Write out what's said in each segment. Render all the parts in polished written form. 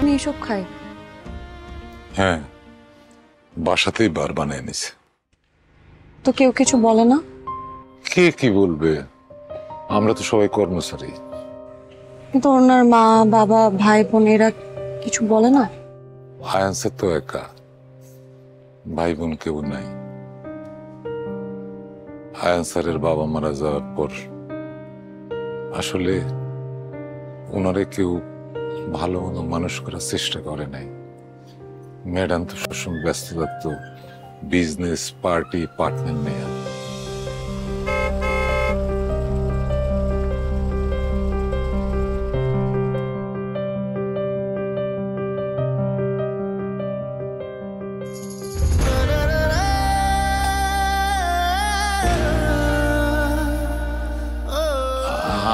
পানি এসব খায়? হ্যাঁ, বাসাতেই বার বানিয়ে নিছে। তো কেউ কিছু বলে না? কে কি বলবে, আমরা তো সবাই কর্মচারী। কিন্তু ওনার মা বাবা ভাই বোন এরা কিছু বলে না? আয়ান্সের তো একা, ভাই বোন কেউ নাই। আয়ান্সারের বাবা মারা যাওয়ার পর আসলে ওনারে কেউ ভালো মতো মানুষ করার চেষ্টা করে নাই। ম্যাডাম তো সবসময় ব্যস্ত থাকতো বিজনেস, পার্টি, পার্টনার নিয়ে।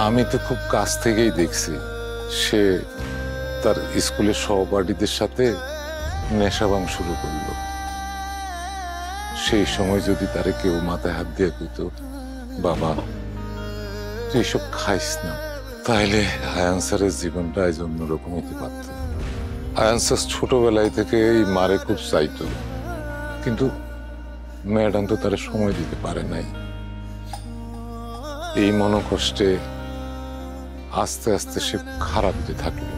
আমি তো খুব কাছ থেকেই দেখছি সে তার স্কুলের সহপাঠীদের সাথে নেশাবাং শুরু করলো। সেই সময় যদি তারে কেউ মাথায় হাত দিয়ে কইত, বাবা তুই এসব খাইস না, তাহলে আয়ান্সারের জীবনটা আজ অন্যরকম হতে পারত। আয়ান্সার ছোটবেলায় থেকে এই মারে খুব চাইতো, কিন্তু ম্যাডাম তো তারা সময় দিতে পারে নাই। এই মনোকষ্টে আস্তে আস্তে সে খারাপ হতে থাকলো।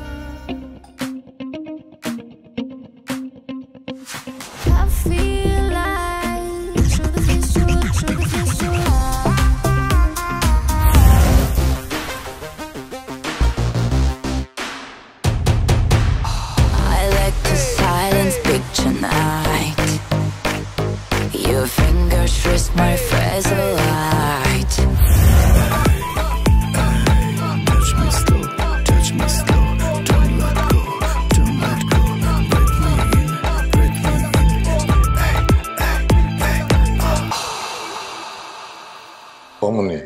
অমনি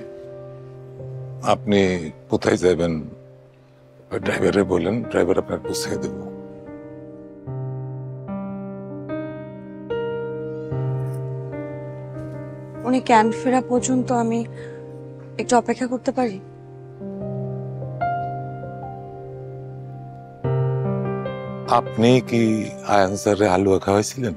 আপনি কোথায় যাবেন ড্রাইভারে বলেন, ড্রাইভার আপনাকে পৌঁছে দেব। উনি ক্যান ফেরা পর্যন্ত আমি একটু অপেক্ষা করতে পারি? আপনি কি আয়ানসারে হালুয়া খাওয়াইছিলেন?